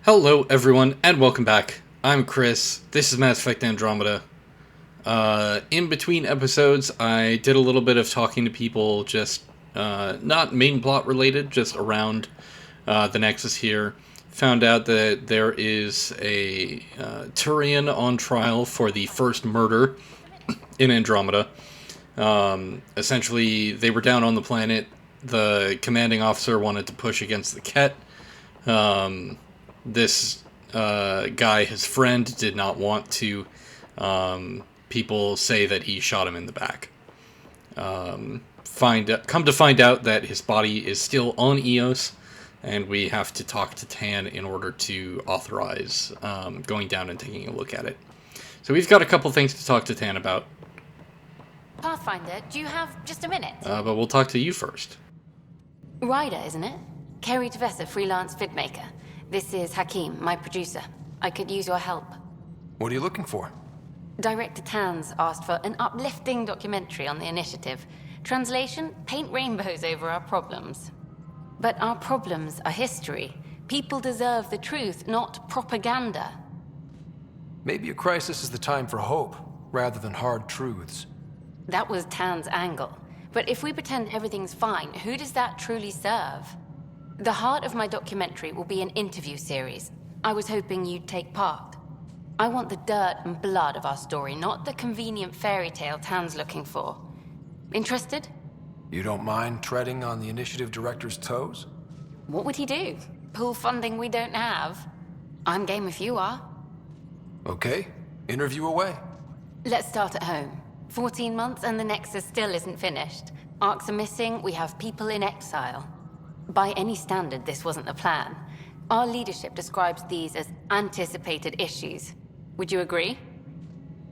Hello, everyone, and welcome back. I'm Chris. This is Mass Effect Andromeda. In between episodes, I did a little bit of talking to people, just not main plot related, just around the Nexus here. Found out that there is a Turian on trial for the first murder in Andromeda. Essentially, they were down on the planet. The commanding officer wanted to push against the Ket. This guy, his friend, did not want to people say that he shot him in the back. Come to find out that his body is still on Eos, and we have to talk to Tann in order to authorize going down and taking a look at it. So we've got a couple things to talk to Tann about. Pathfinder, do you have just a minute? But we'll talk to you first. Ryder, isn't it? Kerry Tavessa, freelance vidmaker. This is Hakim, my producer. I could use your help. What are you looking for? Director Tann's asked for an uplifting documentary on the initiative. Translation, paint rainbows over our problems. But our problems are history. People deserve the truth, not propaganda. Maybe a crisis is the time for hope, rather than hard truths. That was Tann's angle. But if we pretend everything's fine, who does that truly serve? The heart of my documentary will be an interview series. I was hoping you'd take part. I want the dirt and blood of our story, not the convenient fairy tale Tann's looking for. Interested? You don't mind treading on the initiative director's toes? What would he do? Pull funding we don't have? I'm game if you are. Okay, interview away. Let's start at home. 14 months and the Nexus still isn't finished. Arcs are missing, we have people in exile. By any standard, this wasn't the plan. Our leadership describes these as anticipated issues. Would you agree?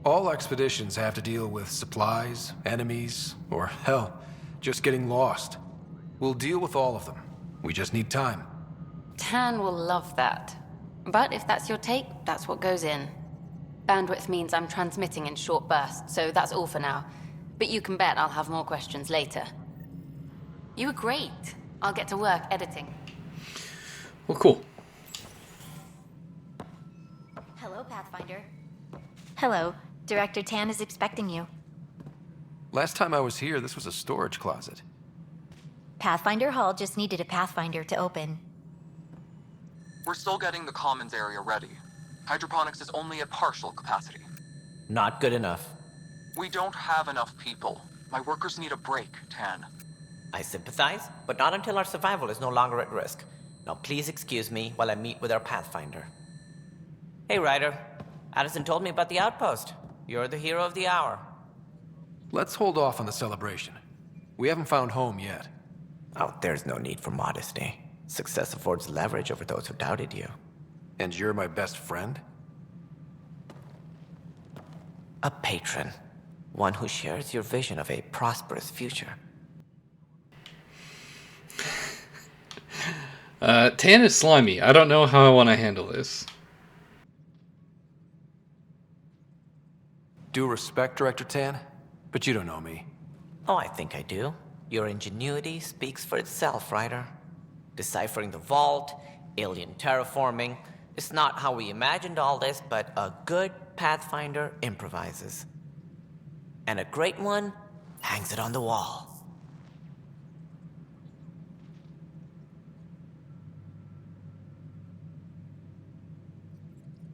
All expeditions have to deal with supplies, enemies, or hell, just getting lost. We'll deal with all of them. We just need time. Tann will love that. But if that's your take, that's what goes in. Bandwidth means I'm transmitting in short bursts, so that's all for now. But you can bet I'll have more questions later. You were great. I'll get to work editing. Well, cool. Hello, Pathfinder. Hello. Director Tann is expecting you. Last time I was here, this was a storage closet. Pathfinder Hall just needed a Pathfinder to open. We're still getting the commons area ready. Hydroponics is only at partial capacity. Not good enough. We don't have enough people. My workers need a break, Tann. I sympathize, but not until our survival is no longer at risk. Now please excuse me while I meet with our Pathfinder. Hey, Ryder. Addison told me about the outpost. You're the hero of the hour. Let's hold off on the celebration. We haven't found home yet. Oh, there's no need for modesty. Success affords leverage over those who doubted you. And you're my best friend? A patron. One who shares your vision of a prosperous future. Tann is slimy. I don't know how I want to handle this. Due respect, Director Tann, but you don't know me. Oh, I think I do. Your ingenuity speaks for itself, Ryder. Deciphering the vault, alien terraforming. It's not how we imagined all this, but a good Pathfinder improvises. And a great one hangs it on the wall.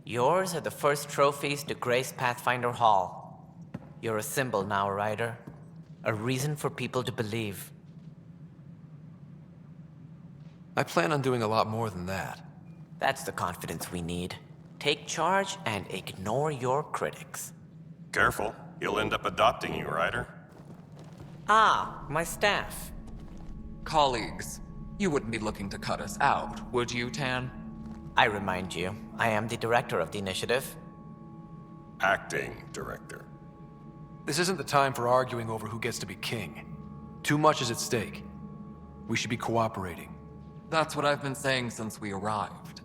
Yours are the first trophies to grace Pathfinder Hall. You're a symbol now, Ryder. A reason for people to believe. I plan on doing a lot more than that. That's the confidence we need. Take charge and ignore your critics. Careful, he'll end up adopting you, Ryder. Ah, my staff. Colleagues, you wouldn't be looking to cut us out, would you, Tann? I remind you, I am the director of the initiative. Acting director. This isn't the time for arguing over who gets to be king. Too much is at stake. We should be cooperating. That's what I've been saying since we arrived.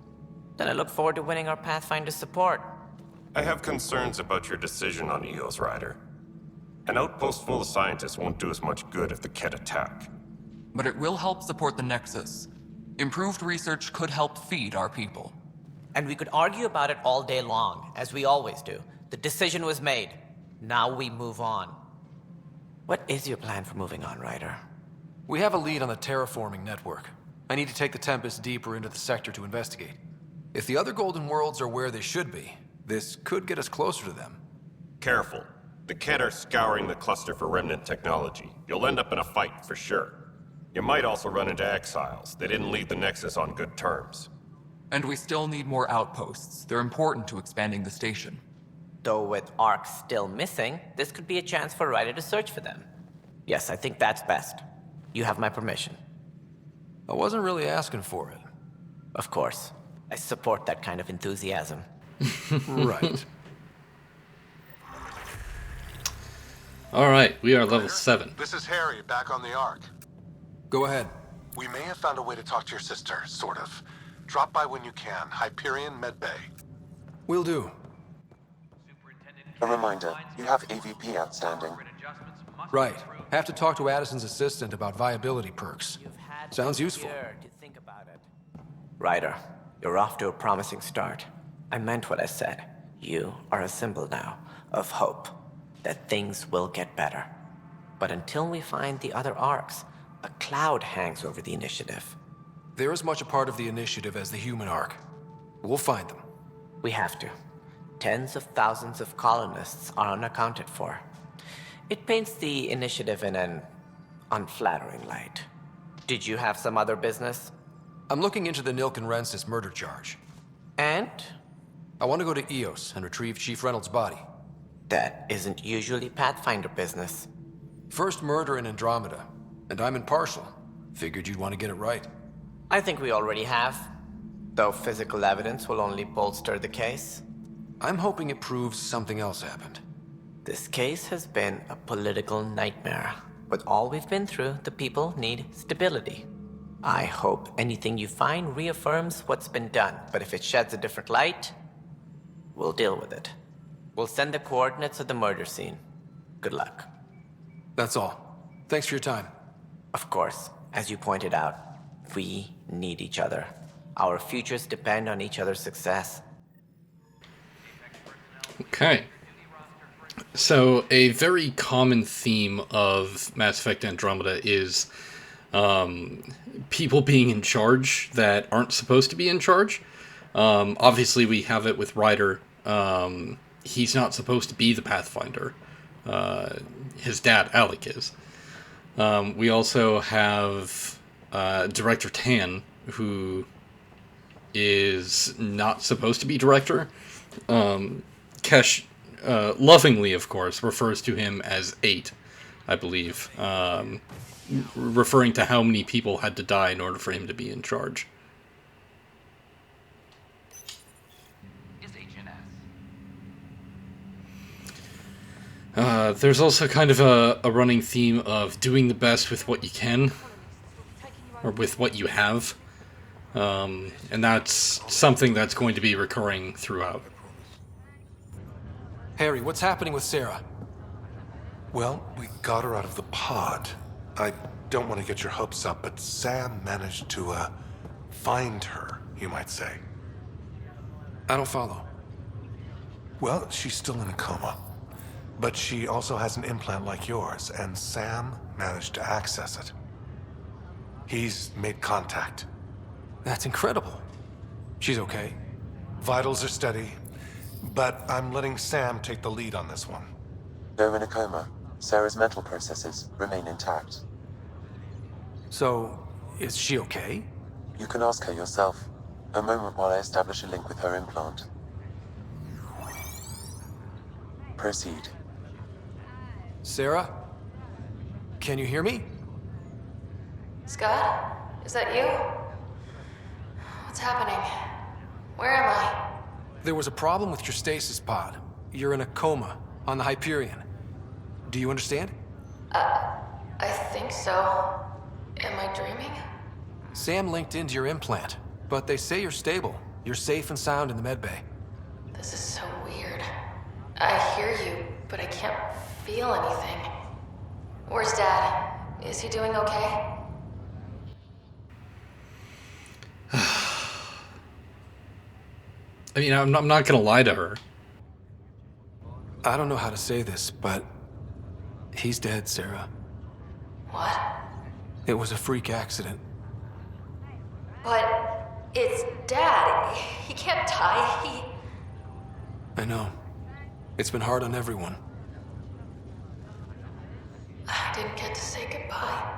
Then I look forward to winning our Pathfinder's support. I have concerns about your decision on Eos, Ryder. An outpost full of scientists won't do us much good if the Ket attack. But it will help support the Nexus. Improved research could help feed our people. And we could argue about it all day long, as we always do. The decision was made. Now we move on. What is your plan for moving on, Ryder? We have a lead on the terraforming network. I need to take the Tempest deeper into the sector to investigate. If the other Golden Worlds are where they should be, this could get us closer to them. Careful. The Kett are scouring the cluster for remnant technology. You'll end up in a fight for sure. You might also run into exiles. They didn't leave the Nexus on good terms. And we still need more outposts. They're important to expanding the station. Though with Ark still missing, this could be a chance for Ryder to search for them. Yes, I think that's best. You have my permission. I wasn't really asking for it. Of course. I support that kind of enthusiasm. Right. Alright, we are level 7. This is Harry, back on the Ark. Go ahead. We may have found a way to talk to your sister, sort of. Drop by when you can. Hyperion Med Bay. Will do. A reminder, you have AVP outstanding. Right. Have to talk to Addison's assistant about viability perks. Sounds useful. To think about it. Ryder, you're off to a promising start. I meant what I said. You are a symbol now of hope that things will get better. But until we find the other arcs, a cloud hangs over the initiative. They're as much a part of the initiative as the human Ark. We'll find them. We have to. Tens of thousands of colonists are unaccounted for. It paints the initiative in an unflattering light. Did you have some other business? I'm looking into the Nilken Rensis murder charge. And? I want to go to EOS and retrieve Chief Reynolds' body. That isn't usually Pathfinder business. First murder in Andromeda, and I'm impartial. Figured you'd want to get it right. I think we already have. Though physical evidence will only bolster the case. I'm hoping it proves something else happened. This case has been a political nightmare. With all we've been through, the people need stability. I hope anything you find reaffirms what's been done, but if it sheds a different light, we'll deal with it. We'll send the coordinates of the murder scene. Good luck. That's all. Thanks for your time. Of course, as you pointed out, we need each other. Our futures depend on each other's success. Okay. So, a very common theme of Mass Effect Andromeda is people being in charge that aren't supposed to be in charge. Obviously, we have it with Ryder. He's not supposed to be the Pathfinder. His dad, Alec, is. We also have Director Tann, who is not supposed to be director. Kesh, lovingly, of course, refers to him as 8, I believe, referring to how many people had to die in order for him to be in charge. There's also kind of a running theme of doing the best with what you can, or with what you have, and that's something that's going to be recurring throughout. Harry, what's happening with Sarah? Well, we got her out of the pod. I don't want to get your hopes up, but Sam managed to, find her, you might say. I don't follow. Well, she's still in a coma. But she also has an implant like yours, and Sam managed to access it. He's made contact. That's incredible. She's okay. Vitals are steady, but I'm letting Sam take the lead on this one. Though in a coma, Sarah's mental processes remain intact. So, is she okay? You can ask her yourself. A moment while I establish a link with her implant. Proceed. Sarah? Can you hear me? Scott? Is that you? What's happening? Where am I? There was a problem with your stasis pod. You're in a coma on the Hyperion. Do you understand? I think so. Am I dreaming? Sam linked into your implant, but they say you're stable. You're safe and sound in the medbay. This is so weird. I hear you, but I can't feel anything. Where's Dad? Is he doing okay? I mean, I'm not gonna lie to her. I don't know how to say this, but he's dead, Sarah. What? It was a freak accident. But it's Dad. He can't die. I know. It's been hard on everyone. I didn't get to say goodbye.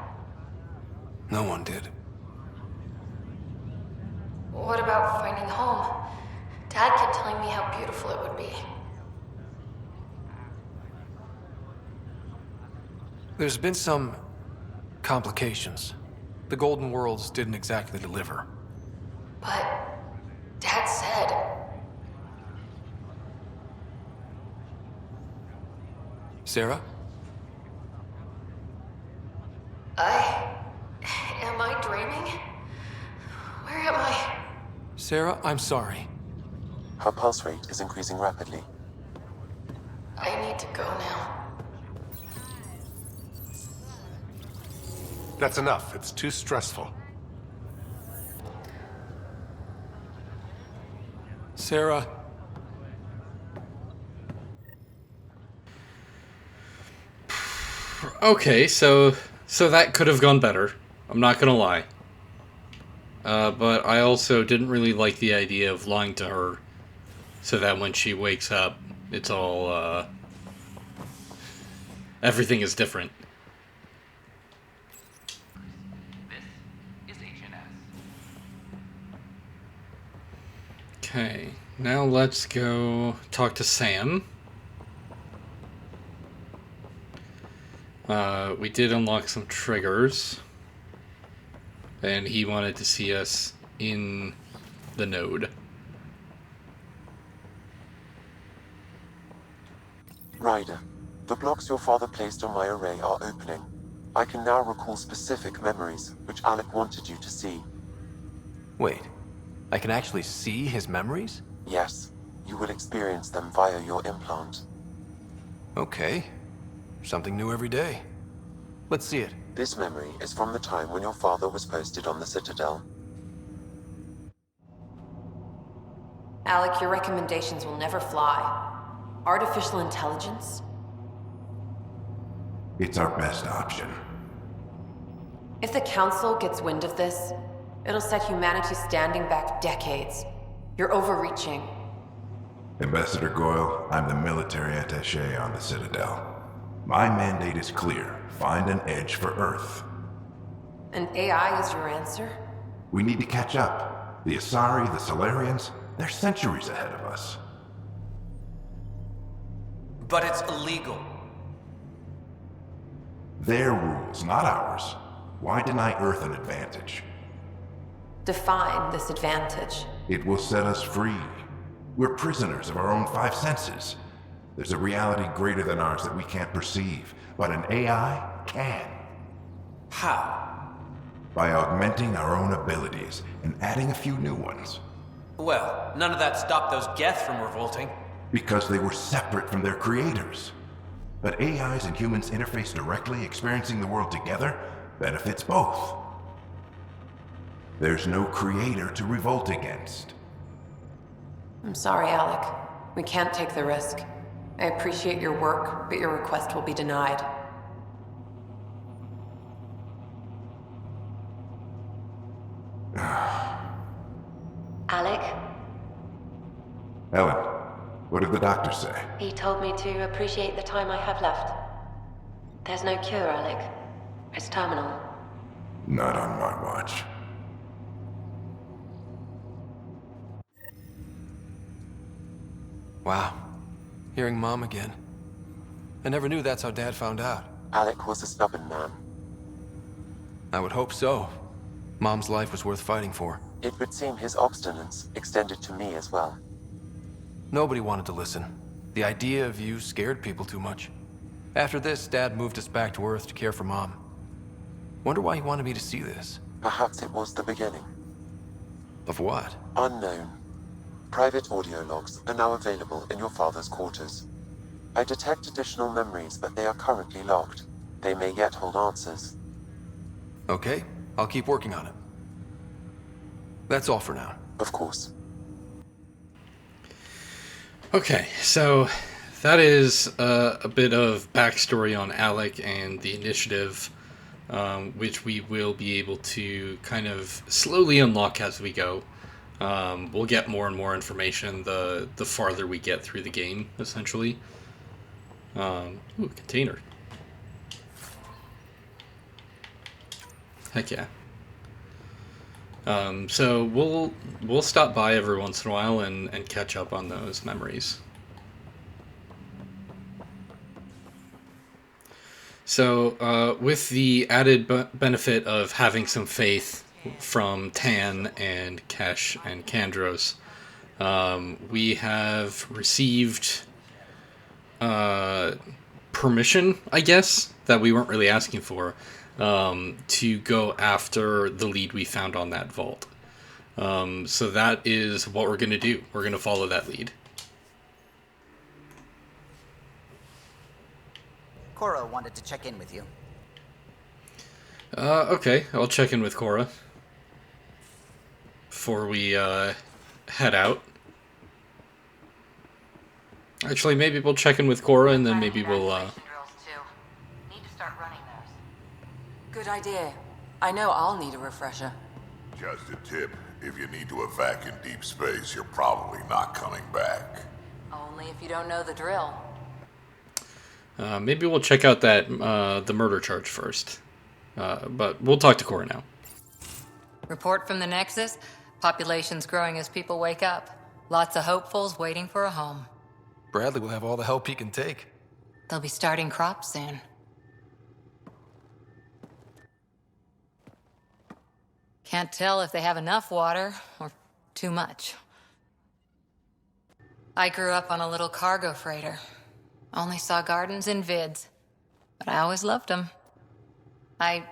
No one did. What about finding home? Dad kept telling me how beautiful it would be. There's been some complications. The Golden Worlds didn't exactly deliver. But Dad said... Sarah? Am I dreaming? Where am I? Sarah, I'm sorry. Her pulse rate is increasing rapidly. I need to go now. That's enough. It's too stressful. Sarah. Okay, so that could have gone better. I'm not gonna lie. But I also didn't really like the idea of lying to her so that when she wakes up, it's all, everything is different. Okay, now let's go talk to Sam. We did unlock some triggers, and he wanted to see us in the node. Ryder, the blocks your father placed on my array are opening. I can now recall specific memories, which Alec wanted you to see. Wait, I can actually see his memories? Yes, you will experience them via your implant. Okay. Something new every day. Let's see it. This memory is from the time when your father was posted on the Citadel. Alec, your recommendations will never fly. Artificial intelligence? It's our best option. If the Council gets wind of this, it'll set humanity standing back decades. You're overreaching. Ambassador Goyle, I'm the military attaché on the Citadel. My mandate is clear. Find an edge for Earth. And AI is your answer? We need to catch up. The Asari, the Solarians, they're centuries ahead of us. But it's illegal. Their rules, not ours. Why deny Earth an advantage? Define this advantage. It will set us free. We're prisoners of our own five senses. There's a reality greater than ours that we can't perceive, but an AI can. How? By augmenting our own abilities and adding a few new ones. Well, none of that stopped those Geth from revolting. Because they were separate from their creators. But AIs and humans interface directly, experiencing the world together, benefits both. There's no creator to revolt against. I'm sorry, Alec. We can't take the risk. I appreciate your work, but your request will be denied. Alec? Ellen, what did the doctor say? He told me to appreciate the time I have left. There's no cure, Alec. It's terminal. Not on my watch. Wow. Hearing Mom again. I never knew that's how Dad found out. Alec was a stubborn man. I would hope so. Mom's life was worth fighting for. It would seem his obstinance extended to me as well. Nobody wanted to listen. The idea of you scared people too much. After this, Dad moved us back to Earth to care for Mom. Wonder why he wanted me to see this. Perhaps it was the beginning. Of what? Unknown. Private audio logs are now available in your father's quarters. I detect additional memories, but they are currently locked. They may yet hold answers. Okay, I'll keep working on it. That's all for now. Of course. Okay, so that is a bit of backstory on Alec and the initiative, which we will be able to kind of slowly unlock as we go. We'll get more and more information the farther we get through the game, essentially. Ooh, container. Heck yeah. So we'll stop by every once in a while and catch up on those memories. So with the added benefit of having some faith from Tann and Kesh and Kandros, we have received permission, I guess, that we weren't really asking for, to go after the lead we found on that vault. So that is what we're going to do. We're going to follow that lead. Cora wanted to check in with you. Okay, I'll check in with Cora before we head out. Actually, maybe we'll check in with Cora and then maybe we'll Need to start running those. Good idea. I know I'll need a refresher. Just a tip, if you need to evac in deep space, you're probably not coming back. Only if you don't know the drill. maybe we'll check out that the murder charge first. But we'll talk to Cora now. Report from the Nexus. Population's growing as people wake up. Lots of hopefuls waiting for a home. Bradley will have all the help he can take. They'll be starting crops soon. Can't tell if they have enough water or too much. I grew up on a little cargo freighter. Only saw gardens in vids, but I always loved them. I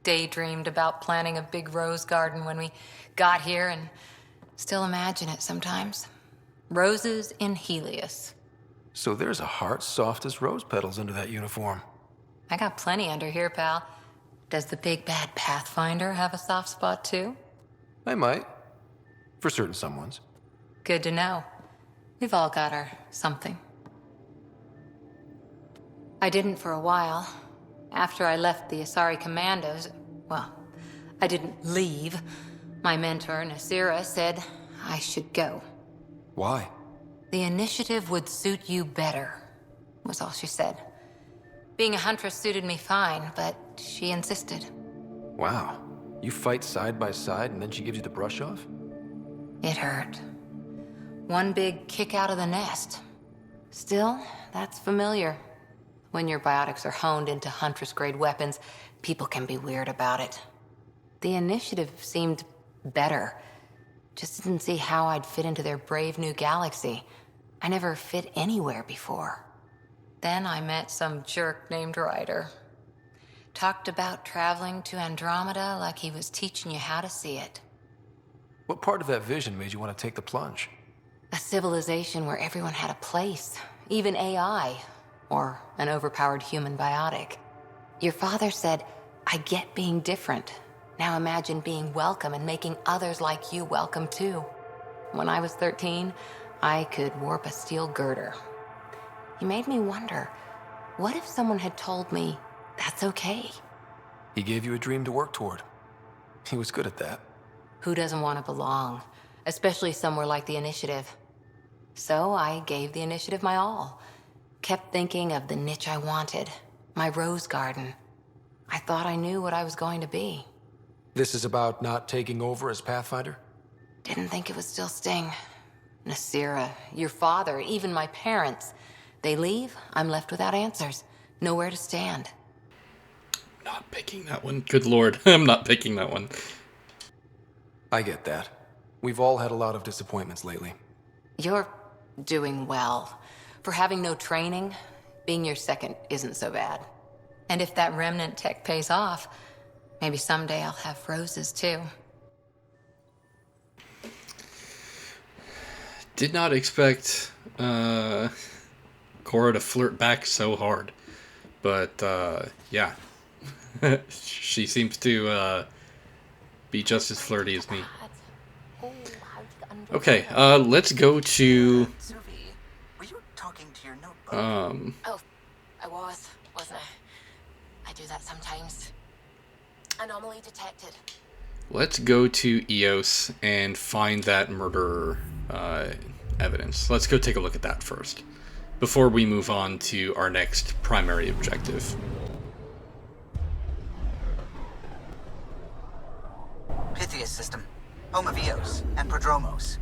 daydreamed about planting a big rose garden when we got here and still imagine it sometimes. Roses in Helios. So there's a heart soft as rose petals under that uniform. I got plenty under here, pal. Does the big bad Pathfinder have a soft spot too? I might. For certain someones. Good to know. We've all got our something. I didn't for a while. After I left the Asari Commandos, well, I didn't leave. My mentor, Nasira, said I should go. Why? The initiative would suit you better, was all she said. Being a huntress suited me fine, but she insisted. Wow. You fight side by side and then she gives you the brush off? It hurt. One big kick out of the nest. Still, that's familiar. When your biotics are honed into Huntress-grade weapons, people can be weird about it. The initiative seemed better. Just didn't see how I'd fit into their brave new galaxy. I never fit anywhere before. Then I met some jerk named Ryder. Talked about traveling to Andromeda like he was teaching you how to see it. What part of that vision made you want to take the plunge? A civilization where everyone had a place, even AI, or an overpowered human biotic. Your father said, I get being different. Now imagine being welcome and making others like you welcome too. When I was 13, I could warp a steel girder. He made me wonder, what if someone had told me that's okay? He gave you a dream to work toward. He was good at that. Who doesn't want to belong, especially somewhere like the Initiative? So I gave the Initiative my all. Kept thinking of the niche I wanted, my rose garden. I thought I knew what I was going to be. This is about not taking over as Pathfinder? Didn't think it would still sting. Nasira, your father, even my parents. They leave, I'm left without answers. Nowhere to stand. Not picking that one. Good lord, I'm not picking that one. I get that. We've all had a lot of disappointments lately. You're doing well. For having no training, being your second isn't so bad. And if that remnant tech pays off, maybe someday I'll have roses too. Did not expect Cora to flirt back so hard. But, yeah. She seems to be just as flirty as me. Okay, let's go to Oh, wasn't I? I do that sometimes. Anomaly detected. Let's go to EOS and find that murder evidence. Let's go take a look at that first, before we move on to our next primary objective. Pythias system, home of Eos and Prodromos.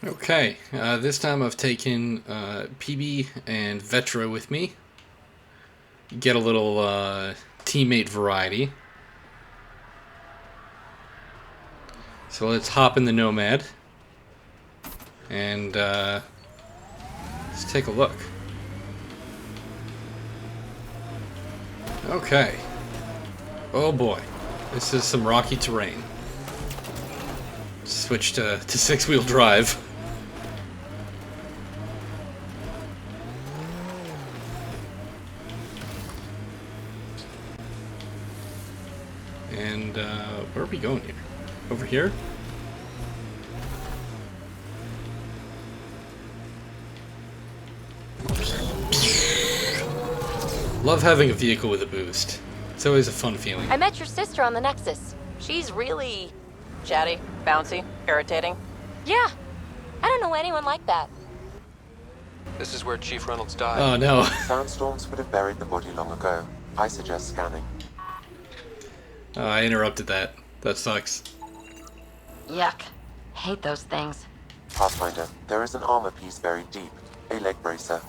Okay, this time I've taken PB and Vetra with me. Get a little teammate variety. So let's hop in the Nomad and let's take a look. Okay. Oh boy, this is some rocky terrain. Switch to six-wheel drive. And where are we going here? Over here? Love having a vehicle with a boost. It's always a fun feeling. I met your sister on the Nexus. She's really chatty, bouncy, irritating. Yeah, I don't know anyone like that. This is where Chief Reynolds died. Oh no. Sandstorms would have buried the body long ago. I suggest scanning. I interrupted that. That sucks. Yuck. Hate those things. Pathfinder, there is an armor piece buried deep. A leg bracer.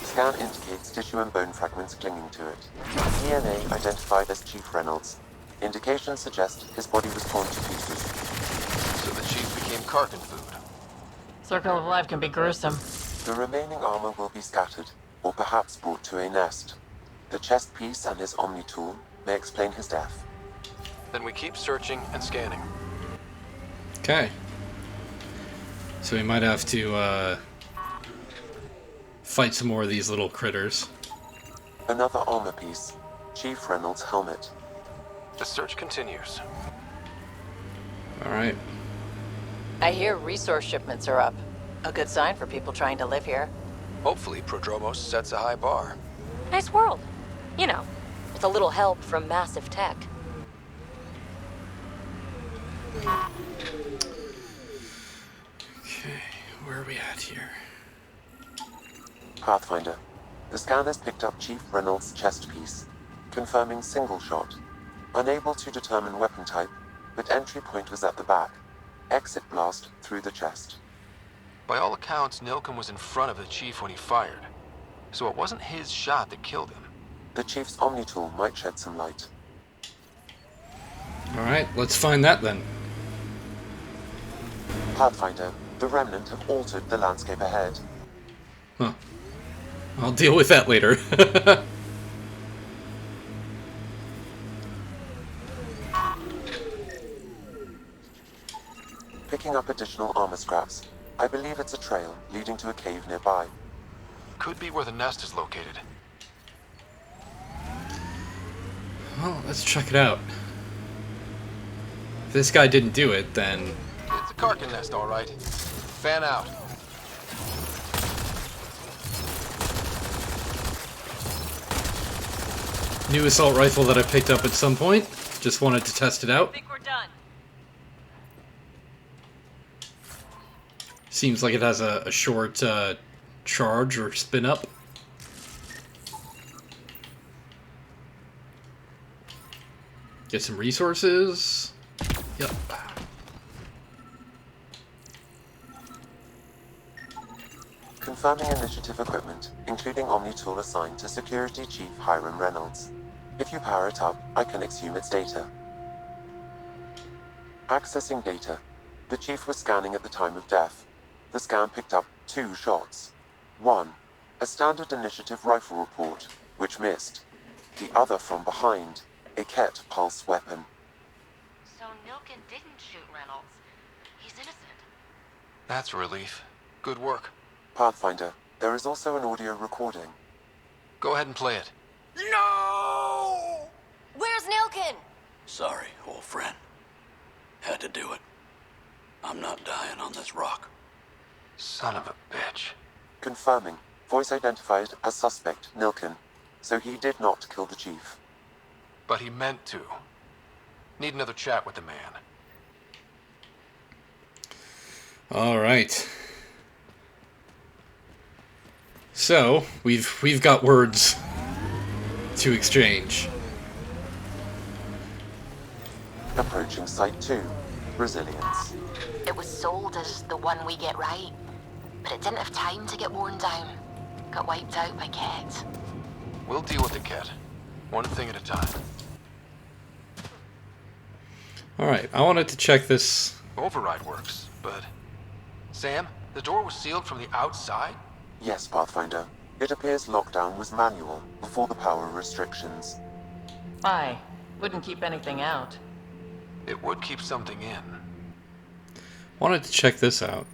Scan indicates tissue and bone fragments clinging to it. DNA identified as Chief Reynolds. Indications suggest his body was torn to pieces. So the Chief became carcass food. Circle of life can be gruesome. The remaining armor will be scattered, or perhaps brought to a nest. The chest piece and his Omni tool may explain his death. Then we keep searching and scanning. Okay. So we might have to fight some more of these little critters. Another armor piece. Chief Reynolds' helmet. The search continues. Alright. I hear resource shipments are up. A good sign for people trying to live here. Hopefully, Prodromos sets a high bar. Nice world. You know, with a little help from massive tech. Okay, where are we at here? Pathfinder. The scan has picked up Chief Reynolds' chest piece, confirming single shot. Unable to determine weapon type, but entry point was at the back. Exit blast through the chest. By all accounts, Nilkum was in front of the Chief when he fired. So it wasn't his shot that killed him. The Chief's Omni tool might shed some light. Alright, let's find that then. Pathfinder, the Remnant have altered the landscape ahead. Huh. I'll deal with that later. Picking up additional armor scraps. I believe it's a trail leading to a cave nearby. Could be where the nest is located. Well, let's check it out. If this guy didn't do it, then... It's a carcass nest, all right. Fan out. New assault rifle that I picked up at some point. Just wanted to test it out. I think we're done. Seems like it has a short charge or spin up. Get some resources. Yep. Confirming initiative equipment, including Omni tool assigned to Security Chief Hiram Reynolds. If you power it up, I can exhume its data. Accessing data. The Chief was scanning at the time of death. The scan picked up 2 shots. 1. A standard initiative rifle report, which missed. the other from behind, a Ket pulse weapon. So Nilkin didn't shoot Reynolds. He's innocent. That's a relief. Good work. Pathfinder, there is also an audio recording. Go ahead and play it. No! Where's Nilkin? Sorry, old friend. Had to do it. I'm not dying on this rock. Son of a bitch. Confirming. Voice identified as suspect Nilkin. So he did not kill the chief. But he meant to. Need another chat with the man. All right. So we've got words to exchange. Approaching Site 2. Resilience. It was sold as the one we get right, but it didn't have time to get worn down. Got wiped out by Ket. We'll deal with the Ket. One thing at a time. Alright, I wanted to check this. Override works, but... Sam, the door was sealed from the outside? Yes, Pathfinder. It appears lockdown was manual before the power restrictions. Aye. Wouldn't keep anything out. It would keep something in. Wanted to check this out.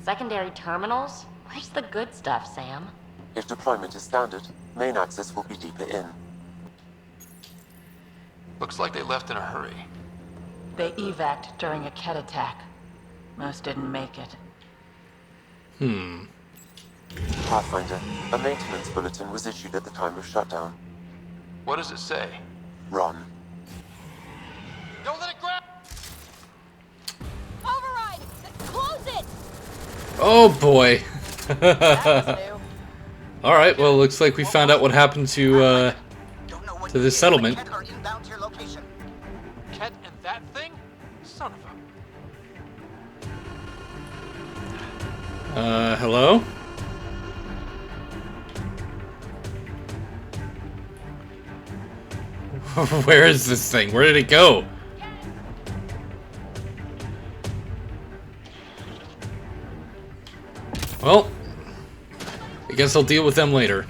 Secondary terminals? Where's the good stuff, Sam? If deployment is standard, main access will be deeper in. Looks like they left in a hurry. They evac'd during a Ket attack. Most didn't make it. Pathfinder, a maintenance bulletin was issued at the time of shutdown. What does it say? Run. Don't let it grab! Override! Close it! Oh boy. Alright, well, looks like we found out what happened to this settlement. Ket are inbound to your location. Ket and that thing? Son of a... Hello? Where is this thing? Where did it go? Well, I guess I'll deal with them later.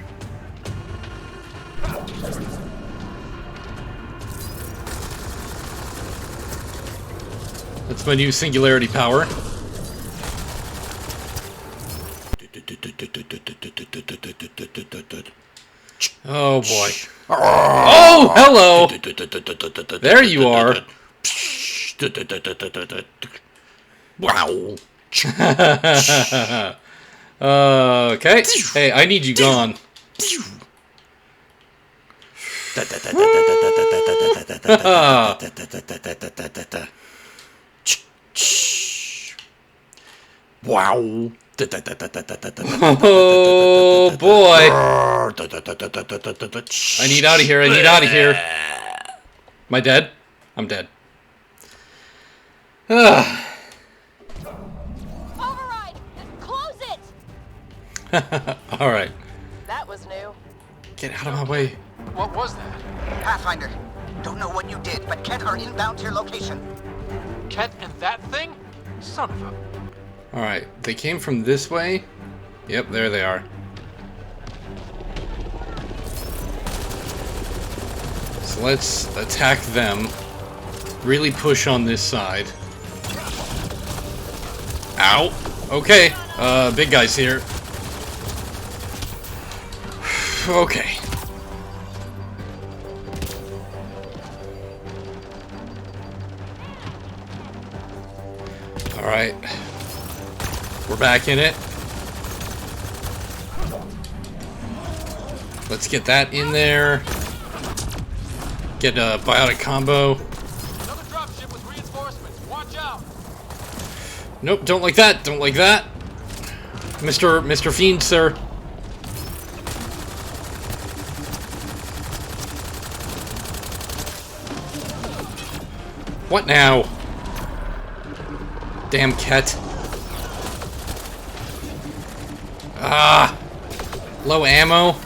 That's my new singularity power. Oh boy. Oh, hello! There you are. Wow. Okay. Hey, I need you gone. Wow. Oh boy. I need out of here. I need out of here. Am I dead? I'm dead. Override! Close it! Alright. That was new. Get out of my way. What was that? Pathfinder, don't know what you did, but Ket are inbound to your location. Ket and that thing? Son of a... Alright, they came from this way. Yep, there they are. So let's attack them. Really push on this side. Ow! Okay, big guy's here. Okay. Alright. We're back in it. Let's get that in there. Get a biotic combo. Another dropship with reinforcements. Watch out! Nope, don't like that. Don't like that. Mr. Fiend, sir. What now? Damn Ket. Ah! Low ammo.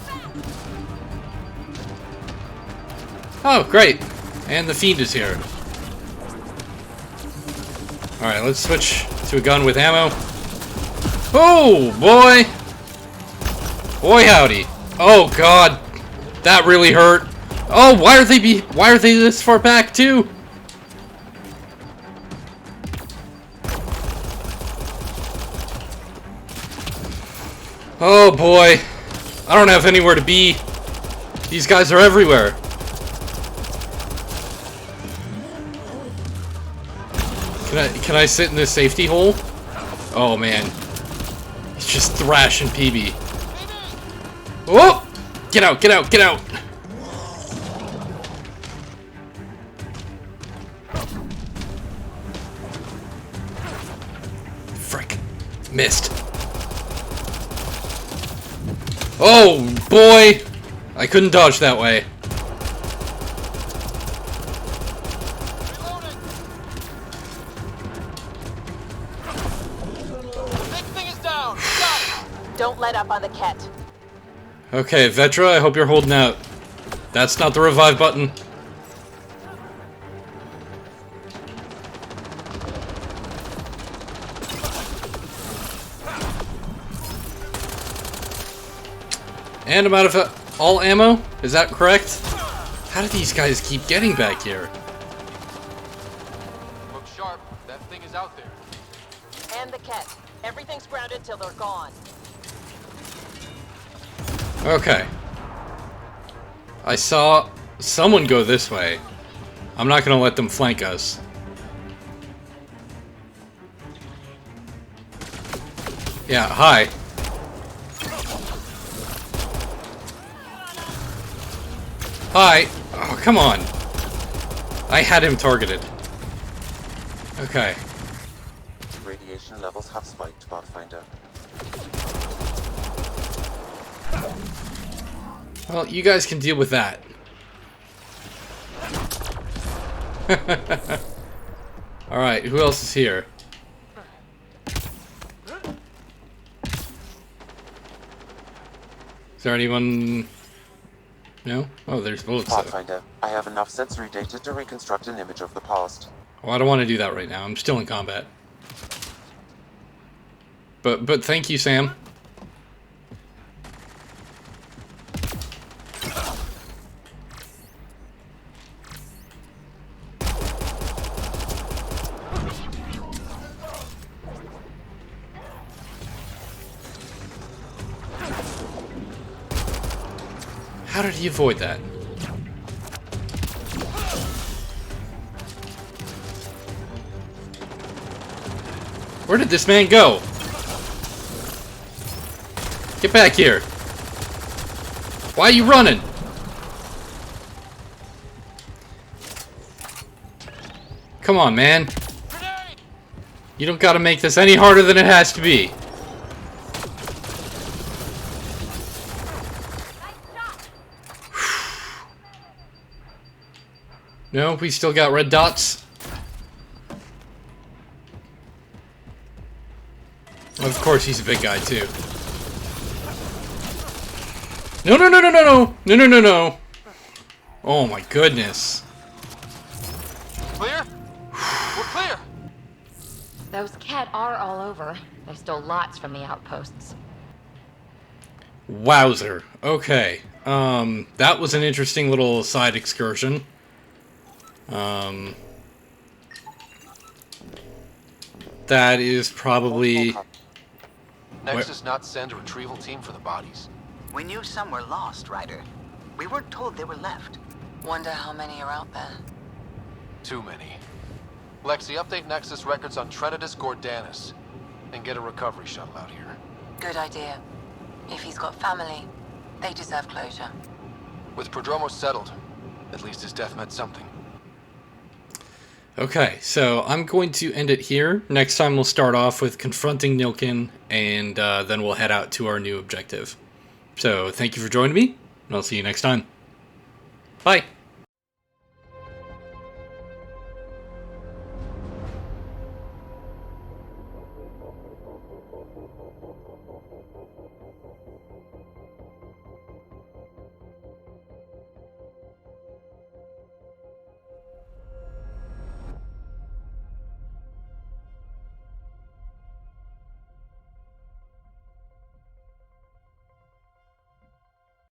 Oh, great. And the Fiend is here. Alright, let's switch to a gun with ammo. Oh, boy! Boy howdy. Oh, God. That really hurt. Oh, why are they this far back too? Oh boy. I don't have anywhere to be. These guys are everywhere. Can I sit in this safety hole? Oh man. He's just thrashing PB. Oh! Get out, get out, get out! Frick. Missed. Oh boy! I couldn't dodge that way. Don't let up on the cat. Okay, Vetra, I hope you're holding out. That's not the revive button. And I'm out of all ammo? Is that correct? How do these guys keep getting back here? Look sharp. That thing is out there. And the cat. Everything's grounded till they're gone. Okay. I saw someone go this way. I'm not gonna let them flank us. Yeah, hi. Hi. Oh, come on. I had him targeted. Okay. Radiation levels have spiked, Pathfinder. Well, you guys can deal with that. Alright, who else is here? Is there anyone... No? Oh, there's bullets. Pathfinder, I have enough sensory data to reconstruct an image of the past. Oh, I don't want to do that right now. I'm still in combat. But thank you, Sam. How did he avoid that? Where did this man go? Get back here. Why are you running? Come on, man. You don't gotta make this any harder than it has to be. No, we still got red dots. Of course, he's a big guy too. No, no, no, no, no, no, no, no, no, no. Oh my goodness. Clear? We're clear. Those cat are all over. They stole lots from the outposts. Wowzer. Okay. That was an interesting little side excursion. That is probably... Nexus not send a retrieval team for the bodies. We knew some were lost, Ryder. We weren't told they were left. Wonder how many are out there. Too many. Lexi, update Nexus records on Trinitas Gordanis. And get a recovery shuttle out here. Good idea. If he's got family, they deserve closure. With Prodromo settled, at least his death meant something. Okay, so I'm going to end it here. Next time we'll start off with confronting Nilkin, and then we'll head out to our new objective. So thank you for joining me, and I'll see you next time. Bye!